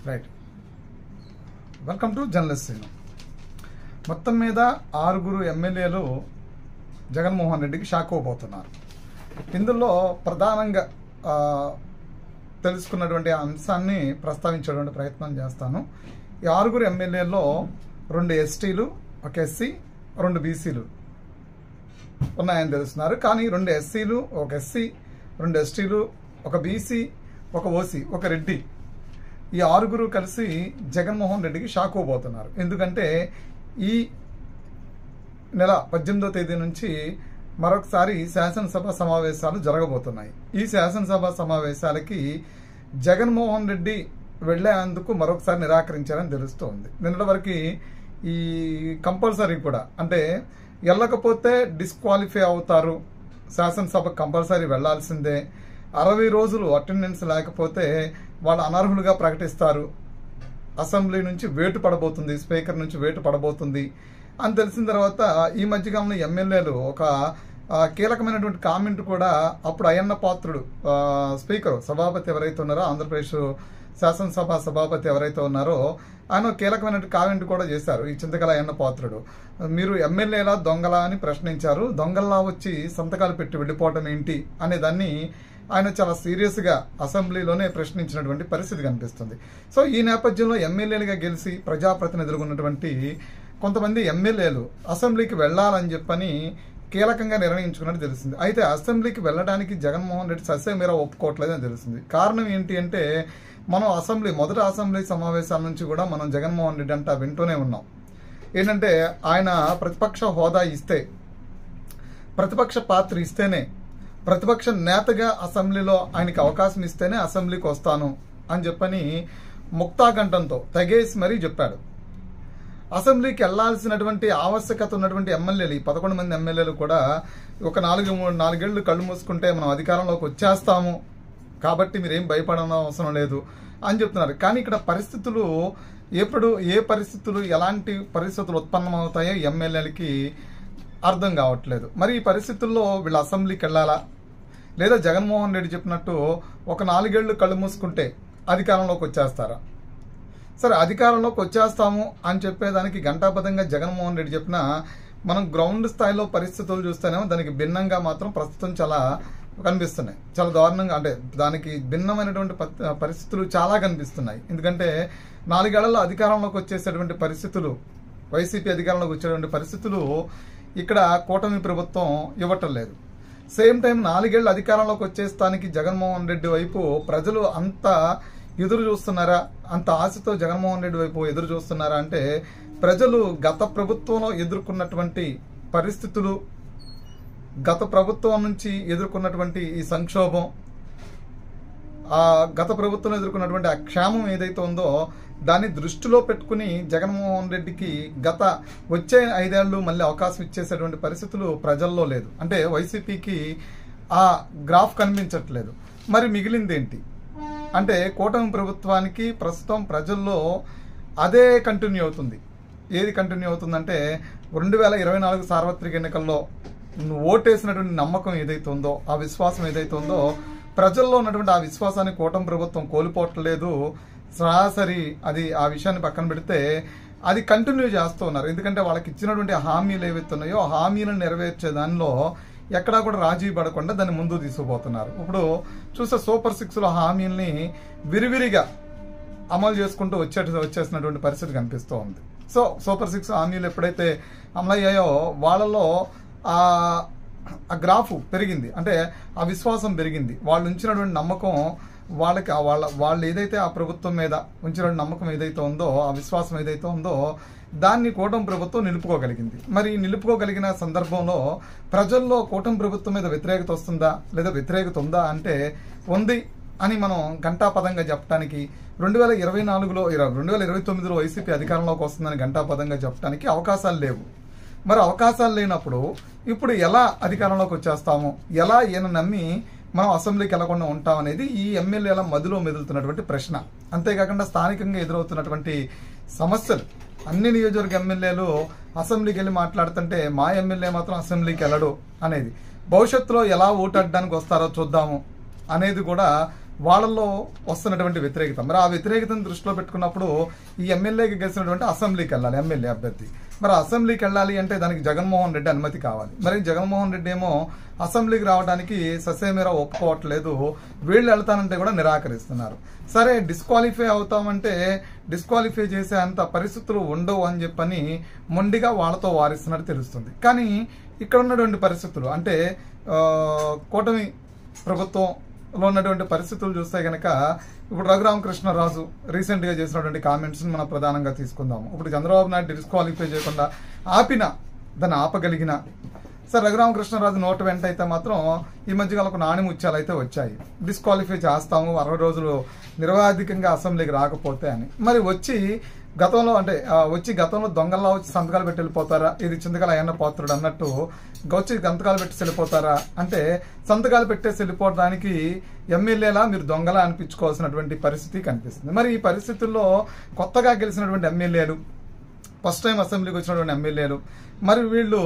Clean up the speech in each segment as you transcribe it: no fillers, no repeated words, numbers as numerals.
Right. Welcome to journalist. మొత్తం మీద 6 ఎమ్మెల్యేలు జగన్మోహన్ రెడ్డికి షాక్ అవ్వబోతున్నారు. ఇందులో ప్రధానంగా తెలుసుకున్నటువంటి అంశాన్ని ప్రస్తావించేటువంటి ప్రయత్నం చేస్తాను. ఈ 6 ఎమ్మెల్యేల్లో 2 ఎస్టీలు, 1 ఎస్సీ, 2 బీసీలు ఉన్నాయని తెలుస్తున్నారు. కానీ 2 ఎస్సీలు, 1 ఎస్సీ, 2 ఎస్టీలు, 1 బీసీ, 1 ఓసీ, 1 రెడ్డి, ఈ 6 కలిసి జగన్మోహన్ రెడ్డికి షాక్ అవ్వబోతున్నారు. ఎందుకంటే ఈ నెల 18వ తేదీ నుంచి మరొకసారి శాసనసభ సమావేశాలు జరగబోతున్నాయి. ఈ శాసనసభ సమావేశాలకి జగన్మోహన్ రెడ్డి వెళ్లేందుకు మరొకసారి నిరాకరించారని తెలుస్తోంది. నిన్నటి వరకు ఈ కంపల్సరీ కూడా, అంటే వెళ్ళకపోతే డిస్క్వాలిఫై అవుతారు, శాసనసభ కంపల్సరీ వెళ్లాల్సిందే, 60 రోజులు అటెండెన్స్ లేకపోతే వాళ్ళు అనర్హులుగా ప్రకటిస్తారు, అసెంబ్లీ నుంచి వేటు పడబోతుంది, స్పీకర్ నుంచి వేటు పడబోతుంది అని తెలిసిన తర్వాత ఈ మధ్యకాలంలో ఎమ్మెల్యేలు ఒక కీలకమైనటువంటి కామెంట్ కూడా, అప్పుడు అయ్యన్న పాత్రుడు స్పీకర్ సభాపతి ఎవరైతే ఉన్నారో, ఆంధ్రప్రదేశ్ శాసనసభ సభాపతి ఎవరైతే ఉన్నారో ఆయన కీలకమైనటువంటి కామెంట్ కూడా చేశారు. ఈ చింతకల అయ్యన్న పాత్రుడు, మీరు ఎమ్మెల్యేలా దొంగలా అని ప్రశ్నించారు, దొంగల్లా వచ్చి సంతకాలు పెట్టి వెళ్ళిపోవటం ఏంటి అనే దాన్ని ఆయన చాలా సీరియస్ గా అసెంబ్లీలోనే ప్రశ్నించినటువంటి పరిస్థితి కనిపిస్తుంది. సో ఈ నేపథ్యంలో ఎమ్మెల్యేలుగా గెలిచి ప్రజాప్రతినిధులుగా ఉన్నటువంటి కొంతమంది ఎమ్మెల్యేలు అసెంబ్లీకి వెళ్లాలని చెప్పని కీలకంగా నిర్ణయించుకున్నట్టు తెలిసింది. అయితే అసెంబ్లీకి వెళ్ళడానికి జగన్మోహన్ రెడ్డి ససేమీరా ఒప్పుకోవట్లేదని తెలిసింది. కారణం ఏంటి అంటే, మనం మొదటి అసెంబ్లీ సమావేశాల నుంచి కూడా మనం జగన్మోహన్ రెడ్డి అంతా వింటూనే ఉన్నాం. ఏంటంటే ఆయన ప్రతిపక్ష హోదా ఇస్తే, ప్రతిపక్ష పాత్ర ఇస్తేనే, ప్రతిపక్ష నేతగా అసెంబ్లీలో ఆయనకి అవకాశం ఇస్తేనే అసెంబ్లీకి వస్తాను అని చెప్పని ముక్తాకంఠంతో తెగేసి మరీ చెప్పాడు. అసెంబ్లీకి వెళ్లాల్సినటువంటి ఆవశ్యకత ఉన్నటువంటి ఎమ్మెల్యేలు, ఈ 11 మంది ఎమ్మెల్యేలు కూడా ఒక 4 ఏళ్లు కళ్ళు మూసుకుంటే మనం అధికారంలోకి వచ్చేస్తాము కాబట్టి మీరేం భయపడడం అవసరం లేదు అని చెప్తున్నారు. కానీ ఇక్కడ పరిస్థితులు ఏ పరిస్థితులు, ఎలాంటి పరిస్థితులు ఉత్పన్నమవుతాయో ఎమ్మెల్యేలకి అర్థం కావట్లేదు. మరి ఈ పరిస్థితుల్లో వీళ్ళు అసెంబ్లీకి వెళ్లాలా, లేదా జగన్మోహన్ రెడ్డి చెప్పినట్టు ఒక 4 ఏళ్లు కళ్ళు మూసుకుంటే అధికారంలోకి వచ్చేస్తారా? సరే, అధికారంలోకి వచ్చేస్తాము అని చెప్పేదానికి గంటాబద్ధంగా జగన్మోహన్ రెడ్డి చెప్పినా మనం గ్రౌండ్ స్థాయిలో పరిస్థితులు చూస్తేనేమో దానికి భిన్నంగా మాత్రం ప్రస్తుతం చాలా కనిపిస్తున్నాయి. చాలా దారుణంగా, అంటే దానికి భిన్నమైనటువంటి పరిస్థితులు చాలా కనిపిస్తున్నాయి. ఎందుకంటే 4 ఏళ్లలో అధికారంలోకి వచ్చేసేటువంటి పరిస్థితులు, వైసీపీ అధికారంలోకి వచ్చేటువంటి పరిస్థితులు ఇక్కడ కూటమి ప్రభుత్వం ఇవ్వటం లేదు. సేమ్ టైం 4 ఏళ్ల అధికారంలోకి వచ్చేస్తానికి జగన్మోహన్ రెడ్డి వైపు ప్రజలు అంత ఎదురు చూస్తున్నారా, అంత ఆశతో జగన్మోహన్ రెడ్డి వైపు ఎదురు చూస్తున్నారా అంటే, ప్రజలు గత ప్రభుత్వంలో ఎదుర్కొన్నటువంటి పరిస్థితులు, గత ప్రభుత్వం నుంచి ఎదుర్కొన్నటువంటి ఈ సంక్షోభం, గత ప్రభుత్వం ఎదుర్కొన్నటువంటి ఆ క్షేమం ఏదైతే ఉందో దాన్ని దృష్టిలో పెట్టుకుని జగన్మోహన్ రెడ్డికి వచ్చే 5 ఏళ్లు మళ్ళీ అవకాశం ఇచ్చేసేటువంటి పరిస్థితులు ప్రజల్లో లేదు. అంటే వైసీపీకి ఆ గ్రాఫ్ కనిపించట్లేదు. మరి మిగిలింది ఏంటి అంటే, కూటమి ప్రభుత్వానికి ప్రస్తుతం ప్రజల్లో అదే కంటిన్యూ అవుతుంది. ఏది కంటిన్యూ అవుతుందంటే, 2024 సార్వత్రిక ఎన్నికల్లో ఓటేసినటువంటి నమ్మకం ఏదైతే ఉందో, ఆ విశ్వాసం ఏదైతే ఉందో, ప్రజల్లో ఉన్నటువంటి ఆ విశ్వాసాన్ని కూటమి ప్రభుత్వం కోల్పోవట్లేదు. సరాసరి అది ఆ విషయాన్ని పక్కన పెడితే అది కంటిన్యూ చేస్తూ ఉన్నారు. ఎందుకంటే వాళ్ళకి ఇచ్చినటువంటి హామీలు ఏవైతే ఉన్నాయో ఆ హామీలను నెరవేర్చే దానిలో ఎక్కడా కూడా రాజీ పడకుండా దాన్ని ముందు తీసుకుపోతున్నారు. ఇప్పుడు చూస్తే సూపర్ 6లో హామీల్ని విరివిరిగా అమలు చేసుకుంటూ వచ్చేసినటువంటి పరిస్థితి కనిపిస్తూ ఉంది. సో సూపర్ 6 హామీలు ఎప్పుడైతే అమలయ్యాయో వాళ్ళలో ఆ గ్రాఫ్ పెరిగింది, అంటే ఆ విశ్వాసం పెరిగింది. వాళ్ళు ఉంచినటువంటి నమ్మకం, వాళ్ళకి వాళ్ళు ఏదైతే ఆ ప్రభుత్వం మీద ఉంచిన నమ్మకం ఏదైతే ఉందో, ఆ విశ్వాసం ఏదైతే ఉందో దాన్ని కూటమి ప్రభుత్వం నిలుపుకోగలిగింది. మరి నిలుపుకోగలిగిన సందర్భంలో ప్రజల్లో కూటమి ప్రభుత్వం మీద వ్యతిరేకత వస్తుందా, లేదా వ్యతిరేకత ఉందా అంటే ఉంది అని మనం ఘంటాపదంగా చెప్పడానికి, 2029లో వైసీపీ అధికారంలోకి వస్తుందని ఘంటాపదంగా చెప్పడానికి అవకాశాలు లేవు. మరి అవకాశాలు లేనప్పుడు ఇప్పుడు ఎలా అధికారంలోకి వచ్చేస్తాము, ఎలా ఈయన నమ్మి మనం అసెంబ్లీకి వెళ్లకుండా ఉంటాం అనేది ఈ ఎమ్మెల్యేల మదిలో మెదులుతున్నటువంటి ప్రశ్న. అంతేకాకుండా స్థానికంగా ఎదురవుతున్నటువంటి సమస్యలు, అన్ని నియోజకవర్గ ఎమ్మెల్యేలు అసెంబ్లీకి వెళ్ళి మాట్లాడుతుంటే మా ఎమ్మెల్యే మాత్రం అసెంబ్లీకి వెళ్ళడు అనేది, భవిష్యత్తులో ఎలా ఓటాడడానికి వస్తారో చూద్దాము అనేది కూడా వాళ్ళల్లో వస్తున్నటువంటి వ్యతిరేకత. మరి ఆ వ్యతిరేకతను దృష్టిలో పెట్టుకున్నప్పుడు ఈ ఎమ్మెల్యేకి గెలిచినటువంటి అసెంబ్లీకి వెళ్ళాలి ఎమ్మెల్యే అభ్యర్థి. మరి అసెంబ్లీకి వెళ్ళాలి అంటే దానికి జగన్మోహన్ రెడ్డి అనుమతి కావాలి. మరి జగన్మోహన్ రెడ్డి ఏమో అసెంబ్లీకి రావడానికి ససేమీరా ఒప్పుకోవట్లేదు, వీళ్ళు వెళ్తానంటే కూడా నిరాకరిస్తున్నారు. సరే డిస్క్వాలిఫై అవుతామంటే డిస్క్వాలిఫై చేసే అంత పరిస్థితులు ఉండవు అని చెప్పని మొండిగా వాళ్ళతో వారిస్తున్నట్టు తెలుస్తుంది. కానీ ఇక్కడ ఉన్నటువంటి పరిస్థితులు అంటే కూటమి ప్రభుత్వంలో ఉన్నటువంటి పరిస్థితులు చూస్తే కనుక ఇప్పుడు రఘురామకృష్ణరాజు రీసెంట్ గా చేసినటువంటి కామెంట్స్ మనం ప్రధానంగా తీసుకుందాము. ఇప్పుడు చంద్రబాబు నాయుడు డిస్క్వాలిఫై చేయకుండా ఆపిన దాన్ని ఆపగలిగిన సార్ రఘురామకృష్ణరాజు నోటు వెంట అయితే మాత్రం ఈ మధ్యకాలం ఒక నాణ్యముత్యాలు అయితే వచ్చాయి, డిస్క్వాలిఫై చేస్తాము 60 రోజులు నిరవధికంగా అసెంబ్లీకి రాకపోతే అని. మరి గతంలో దొంగల్లా వచ్చి సంతకాలు పెట్టి వెళ్ళిపోతారా, ఇది చింతకాల అయ్యన్న పాత్రుడు అన్నట్టు వచ్చి సంతకాలు పెట్టి వెళ్ళిపోతారా అంటే సంతకాలు పెట్టేసి వెళ్ళిపోవడానికి ఎమ్మెల్యేలా మీరు దొంగలా అనిపించుకోవాల్సినటువంటి పరిస్థితి కనిపిస్తుంది. మరి ఈ పరిస్థితుల్లో కొత్తగా గెలిచినటువంటి ఎమ్మెల్యేలు, ఫస్ట్ టైం అసెంబ్లీకి వచ్చినటువంటి ఎమ్మెల్యేలు, మరి వీళ్ళు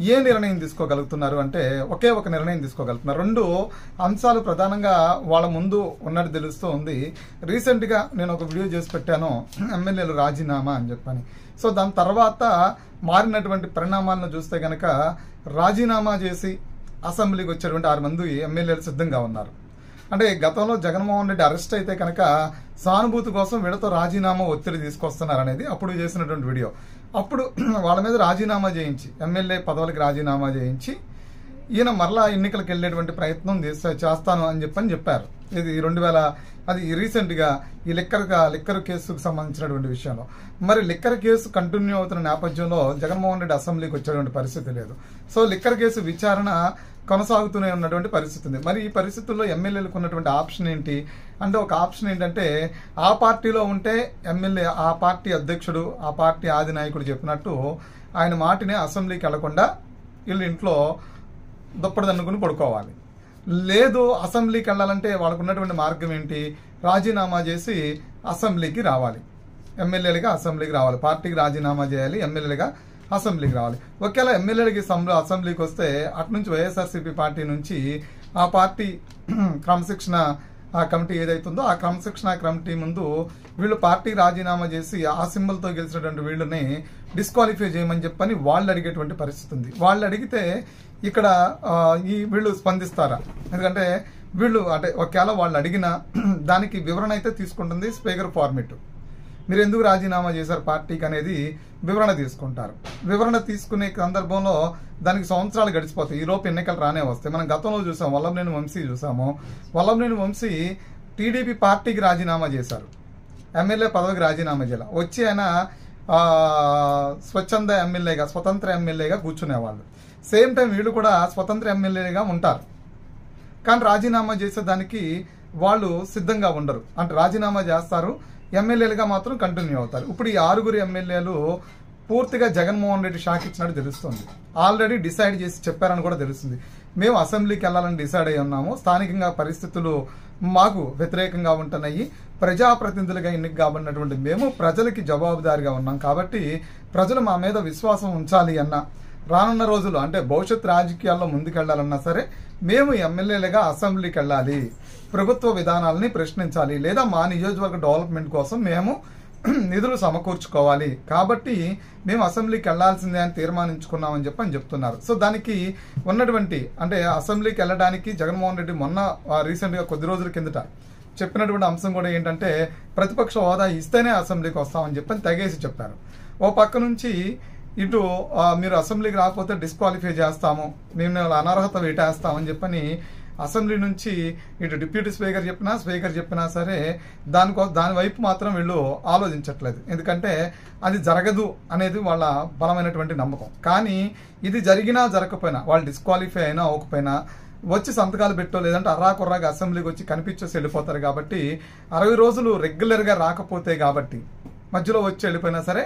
ఏ నిర్ణయం తీసుకోగలుగుతున్నారు అంటే ఒకే ఒక నిర్ణయం తీసుకోగలుగుతున్నారు. 2 అంశాలు ప్రధానంగా వాళ్ళ ముందు ఉన్నట్టు తెలుస్తూ ఉంది. రీసెంట్ గా నేను ఒక వీడియో చేసి పెట్టాను, ఎమ్మెల్యేలు రాజీనామా అని చెప్పని. సో దాని తర్వాత మారినటువంటి పరిణామాలను చూస్తే గనక రాజీనామా చేసి అసెంబ్లీకి వచ్చేటువంటి 6 మంది ఎమ్మెల్యేలు సిద్ధంగా ఉన్నారు. అంటే గతంలో జగన్మోహన్ రెడ్డి అరెస్ట్ అయితే కనుక సానుభూతి కోసం వీళ్ళతో రాజీనామా ఒత్తిడి తీసుకొస్తున్నారు అనేది అప్పుడు చేసినటువంటి వీడియో. అప్పుడు వాళ్ళ మీద రాజీనామా చేయించి ఎమ్మెల్యే పదవులకి రాజీనామా చేయించి ఈయన మరలా ఎన్నికలకు వెళ్లేటువంటి ప్రయత్నం చేస్తాను అని చెప్పారు. ఇది 2000 అది రీసెంట్ గా ఈ లిక్కర్ కేసుకు సంబంధించినటువంటి విషయంలో. మరి లిక్కర్ కేసు కంటిన్యూ అవుతున్న నేపథ్యంలో జగన్మోహన్ రెడ్డి అసెంబ్లీకి వచ్చేటువంటి పరిస్థితి లేదు. సో లిక్కర్ కేసు విచారణ కొనసాగుతూనే ఉన్నటువంటి పరిస్థితి ఉంది. మరి ఈ పరిస్థితుల్లో ఎమ్మెల్యేలకు ఉన్నటువంటి ఆప్షన్ ఏంటి అంటే ఒక ఆప్షన్ ఏంటంటే ఆ పార్టీలో ఉంటే ఎమ్మెల్యే ఆ పార్టీ అధ్యక్షుడు ఆ పార్టీ ఆది నాయకుడు చెప్పినట్టు ఆయన మాటిని అసెంబ్లీకి వెళ్లకుండా వీళ్ళు ఇంట్లో దుప్పటి దన్నుకుని పడుకోవాలి. లేదు అసెంబ్లీకి వెళ్ళాలంటే వాళ్ళకు ఉన్నటువంటి మార్గం ఏంటి, రాజీనామా చేసి అసెంబ్లీకి రావాలి, ఎమ్మెల్యేలుగా అసెంబ్లీకి రావాలి, పార్టీకి రాజీనామా చేయాలి, ఎమ్మెల్యేలుగా అసెంబ్లీకి రావాలి. ఒకవేళ ఎమ్మెల్యేలకి అసెంబ్లీకి వస్తే అటు నుంచి వైఎస్ఆర్సీపీ పార్టీ నుంచి ఆ పార్టీ క్రమశిక్షణ కమిటీ ఏదైతుందో ఆ క్రమశిక్షణ కమిటీ ముందు వీళ్ళు పార్టీ రాజీనామా చేసి ఆ సింబల్తో గెలిచినటువంటి వీళ్ళని డిస్క్వాలిఫై చేయమని చెప్పని వాళ్ళు అడిగేటువంటి పరిస్థితి ఉంది. వాళ్ళు అడిగితే ఇక్కడ వీళ్ళు స్పందిస్తారా? ఎందుకంటే వీళ్ళు అంటే ఒకవేళ వాళ్ళు అడిగిన దానికి వివరణ అయితే తీసుకుంటుంది స్పీకర్ ఫార్మేట్. మీరు ఎందుకు రాజీనామా చేశారు పార్టీకి అనేది వివరణ తీసుకుంటారు. వివరణ తీసుకునే సందర్భంలో దానికి సంవత్సరాలు గడిచిపోతాయి, ఈలోపు ఎన్నికలు రానే వస్తాయి. మనం గతంలో చూసాం, వల్లంనేని వంశీ చూసాము. వల్లంనేని వంశీ టీడీపీ పార్టీకి రాజీనామా చేశారు, ఎమ్మెల్యే పదవికి రాజీనామా చేయాలి. వచ్చి ఆయన స్వతంత్ర ఎమ్మెల్యేగా కూర్చునేవాళ్ళు. సేమ్ టైం వీళ్ళు కూడా స్వతంత్ర ఎమ్మెల్యేగా ఉంటారు, కానీ రాజీనామా చేసేదానికి వాళ్ళు సిద్ధంగా ఉండరు. అంటే రాజీనామా చేస్తారు, ఎమ్మెల్యేలుగా మాత్రం కంటిన్యూ అవుతారు. ఇప్పుడు ఈ 6 ఎమ్మెల్యేలు పూర్తిగా జగన్మోహన్ రెడ్డి షాక్ ఇచ్చినట్టు తెలుస్తుంది. ఆల్రెడీ డిసైడ్ చేసి చెప్పారని కూడా తెలుస్తుంది. మేము అసెంబ్లీకి వెళ్లాలని డిసైడ్ అయి ఉన్నాము, స్థానికంగా పరిస్థితులు మాకు వ్యతిరేకంగా ఉంటున్నాయి, ప్రజాప్రతినిధులుగా ఎన్నిక కాబడినటువంటి మేము ప్రజలకి జవాబుదారిగా ఉన్నాం, కాబట్టి ప్రజలు మా మీద విశ్వాసం ఉంచాలి అన్న, రానున్న రోజులు అంటే భవిష్యత్ రాజకీయాల్లో ముందుకెళ్లాలన్నా సరే మేము ఎమ్మెల్యేలుగా అసెంబ్లీకి వెళ్ళాలి, ప్రభుత్వ విధానాలని ప్రశ్నించాలి, లేదా మా నియోజకవర్గ డెవలప్మెంట్ కోసం మేము నిధులు సమకూర్చుకోవాలి, కాబట్టి మేము అసెంబ్లీకి వెళ్లాల్సిందే అని తీర్మానించుకున్నామని చెప్తున్నారు. సో దానికి ఉన్నటువంటి అంటే అసెంబ్లీకి వెళ్ళడానికి జగన్మోహన్ రెడ్డి మొన్న రీసెంట్ గా కొద్ది రోజుల కిందట చెప్పినటువంటి అంశం కూడా ఏంటంటే ప్రతిపక్ష హోదా ఇస్తేనే అసెంబ్లీకి వస్తామని చెప్పని తెగేసి చెప్పారు. ఓ పక్క నుంచి ఇటు మీరు అసెంబ్లీకి రాకపోతే డిస్క్వాలిఫై చేస్తాము, మేము అనర్హత వేటేస్తామని చెప్పని అసెంబ్లీ నుంచి ఇటు డిప్యూటీ స్పీకర్ చెప్పినా సరే దాని వైపు మాత్రం వీళ్ళు ఆలోచించట్లేదు. ఎందుకంటే అది జరగదు అనేది వాళ్ళ బలమైనటువంటి నమ్మకం. కానీ ఇది జరిగినా జరగకపోయినా వాళ్ళు డిస్క్వాలిఫై అయినా అవ్వకపోయినా వచ్చి సంతకాలు పెట్టో లేదంటే అర్రాకుర్రాగా అసెంబ్లీకి వచ్చి కనిపించేసి వెళ్ళిపోతారు. కాబట్టి 60 రోజులు రెగ్యులర్ గా రాకపోతే కాబట్టి మధ్యలో వచ్చి వెళ్ళిపోయినా సరే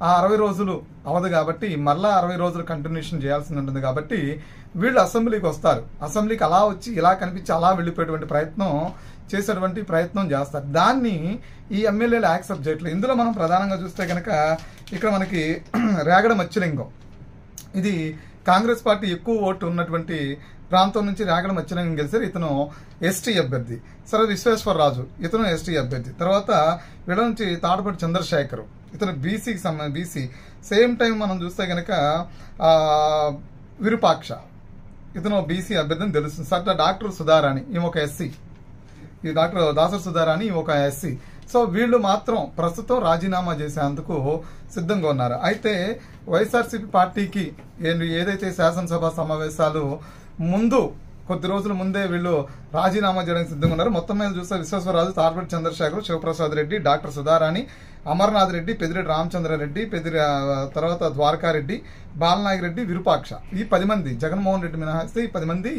ఆ 60 రోజులు అవదు కాబట్టి మళ్ళా 60 రోజులు కంటిన్యూషన్ చేయాల్సి ఉంటుంది. కాబట్టి వీళ్ళు అసెంబ్లీకి వస్తారు, అసెంబ్లీకి అలా వచ్చి ఇలా కనిపించి అలా వెళ్ళిపోయేటువంటి ప్రయత్నం చేస్తారు. దాన్ని ఈ ఎమ్మెల్యేలు యాక్సెప్ట్ చేయట్లేదు. ఇందులో మనం ప్రధానంగా చూస్తే కనుక ఇక్కడ మనకి రేగడ మత్స్యలింగం, ఇది కాంగ్రెస్ పార్టీ ఎక్కువ ఓటు ఉన్నటువంటి ప్రాంతం నుంచి రేగడ మచ్చిలింగం గెలిచారు. ఇతను ఎస్టీ అభ్యర్థి. సరే విశ్వేశ్వరరాజు ఇతను ఎస్టీ అభ్యర్థి. తర్వాత వీళ్ళ నుంచి తాడపడి చంద్రశేఖర్ ఇతను బీసీ. సేమ్ టైం మనం చూస్తే కనుక విరూపాక్ష ఇతను బీసీ అభ్యర్థిని తెలుస్తుంది. సార్ డాక్టర్ సుధారాణి ఈమె ఒక ఎస్సీ. ఈ డాక్టర్ దాసర్ సుధారాణి ఒక ఎస్సీ. సో వీళ్ళు మాత్రం ప్రస్తుతం రాజీనామా చేసేందుకు సిద్ధంగా ఉన్నారు. అయితే వైఎస్ఆర్సీపీ పార్టీకి ఏదైతే శాసనసభ సమావేశాలు ముందు కొద్ది రోజుల ముందే వీళ్ళు రాజీనామా చేయడానికి సిద్ధంగా ఉన్నారు. మొత్తం మీద చూస్తే విశ్వేశ్వరరాజు, తాడపల్లి చంద్రశేఖర్, శివప్రసాద్ రెడ్డి, డాక్టర్ సుధారాణి, అమర్నాథ్ రెడ్డి, పెద్దిరెడ్డి రామచంద్రారెడ్డి, తర్వాత ద్వారకారెడ్డి, బాలనాయక్ రెడ్డి, విరూపాక్ష ఈ 10 మంది, జగన్మోహన్ రెడ్డి మినహాయిస్తే ఈ 10 మంది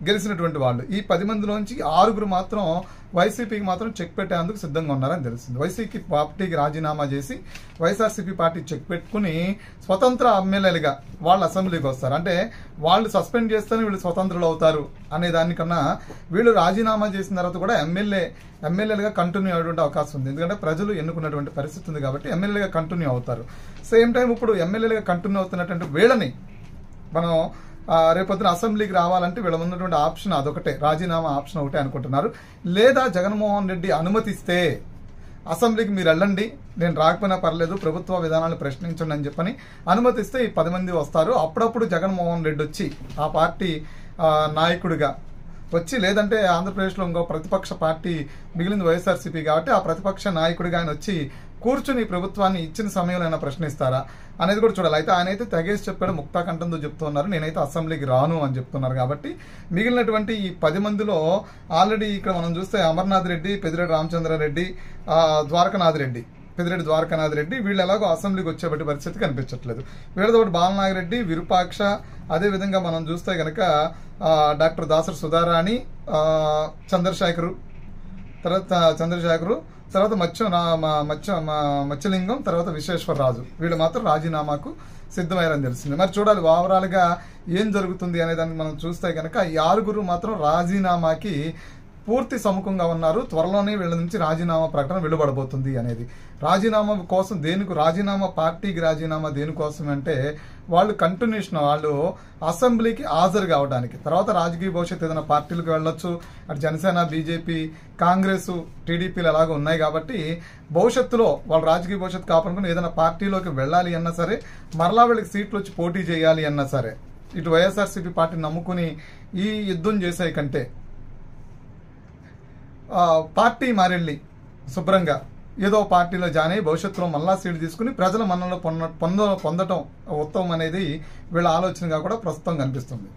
గెలిచినటువంటి వాళ్ళు. ఈ 10 మందిలోంచి 6 మాత్రం వైసీపీకి మాత్రం చెక్ పెట్టేందుకు సిద్ధంగా ఉన్నారని తెలిసింది. వైసీపీ పార్టీకి రాజీనామా చేసి వైఎస్ఆర్సీపీ పార్టీ చెక్ పెట్టుకుని స్వతంత్ర ఎమ్మెల్యేలుగా వాళ్ళు అసెంబ్లీకి వస్తారు. అంటే వాళ్ళు సస్పెండ్ చేస్తేనే వీళ్ళు స్వతంత్రులు అవుతారు అనే దానికన్నా వీళ్ళు రాజీనామా చేసిన తర్వాత కూడా ఎమ్మెల్యేలుగా కంటిన్యూ అయ్యేటువంటి అవకాశం ఉంది. ఎందుకంటే ప్రజలు ఎన్నుకున్నటువంటి పరిస్థితి ఉంది కాబట్టి ఎమ్మెల్యేలుగా కంటిన్యూ అవుతారు. సేమ్ టైం ఇప్పుడు ఎమ్మెల్యేలుగా కంటిన్యూ అవుతున్నటువంటి వీళ్ళని మనం రేపొద్దున అసెంబ్లీకి రావాలంటే వీళ్ళ ఉన్నటువంటి ఆప్షన్ అదొకటే, రాజీనామా ఆప్షన్ ఒకటే అనుకుంటున్నారు. లేదా జగన్మోహన్ రెడ్డి అనుమతిస్తే అసెంబ్లీకి మీరు వెళ్ళండి, నేను రాకపోయినా పర్లేదు, ప్రభుత్వ విధానాలు ప్రశ్నించండి అని చెప్పని అనుమతిస్తే ఈ 10 మంది వస్తారు. అప్పుడప్పుడు జగన్మోహన్ రెడ్డి వచ్చి ఆ పార్టీ నాయకుడిగా వచ్చి, లేదంటే ఆంధ్రప్రదేశ్లో ఇంకో ప్రతిపక్ష పార్టీ మిగిలింది వైఎస్ఆర్సీపీ కాబట్టి ఆ ప్రతిపక్ష నాయకుడిగా ఆయన వచ్చి కూర్చుని ప్రభుత్వాన్ని ఇచ్చిన సమయంలో అయినా ప్రశ్నిస్తారా అనేది కూడా చూడాలి. అయితే ఆయన అయితే తెగేసి చెప్పాడు, ముక్తా కంఠంతో చెప్తున్నారు, నేనైతే అసెంబ్లీకి రాను అని చెప్తున్నారు. కాబట్టి మిగిలినటువంటి ఈ 10 మందిలో ఆల్రెడీ ఇక్కడ మనం చూస్తే అమర్నాథ్ రెడ్డి, పెద్దిరెడ్డి రామచంద్రారెడ్డి, పెద్దిరెడ్డి ద్వారకానాథ్ రెడ్డి వీళ్ళు ఎలాగో అసెంబ్లీకి వచ్చేబట్టి పరిస్థితి కనిపించట్లేదు. వీళ్ళతో పాటు బాలనాయక్ రెడ్డి, విరూపాక్ష, అదేవిధంగా మనం చూస్తే కనుక డాక్టర్ దాసర్ సుధారాణి, చంద్రశేఖరు, తర్వాత మచ్చలింగం, తర్వాత విశ్వేశ్వరరాజు వీళ్ళు మాత్రం రాజీనామాకు సిద్ధమయ్యారని తెలిసింది. మరి చూడాలి ఓవరాల్ గా ఏం జరుగుతుంది అనే దాన్ని మనం చూస్తే కనుక ఈ 6 మాత్రం రాజీనామాకి పూర్తి సముఖంగా ఉన్నారు. త్వరలోనే వీళ్ళ నుంచి రాజీనామా ప్రకటన వెలువడబోతుంది అనేది. రాజీనామా కోసం పార్టీకి రాజీనామా దేనికోసం అంటే వాళ్ళు కంటిన్యూషన్, వాళ్ళు అసెంబ్లీకి హాజరు కావడానికి, తర్వాత రాజకీయ భవిష్యత్తు ఏదైనా పార్టీలకు వెళ్ళొచ్చు. అటు జనసేన, బీజేపీ, కాంగ్రెస్, టీడీపీలు అలాగే ఉన్నాయి కాబట్టి భవిష్యత్తులో వాళ్ళు రాజకీయ భవిష్యత్తు కాపాడుకుని ఏదైనా పార్టీలోకి వెళ్ళాలి అన్నా సరే, మరలా వీళ్ళకి సీట్లు వచ్చి పోటీ చేయాలి అన్నా సరే, ఇటు వైఎస్ఆర్సీపీ పార్టీని నమ్ముకుని ఈ యుద్ధం చేసే కంటే పార్టీ మారెళ్ళి శుభ్రంగా ఏదో పార్టీలో జాయిన్ అయ్యి భవిష్యత్తులో మళ్ళా సీటు తీసుకుని ప్రజల మన్ననలు పొందటం ఉత్తమం అనేది వీళ్ళ ఆలోచనగా కూడా ప్రస్తుతం కనిపిస్తుంది.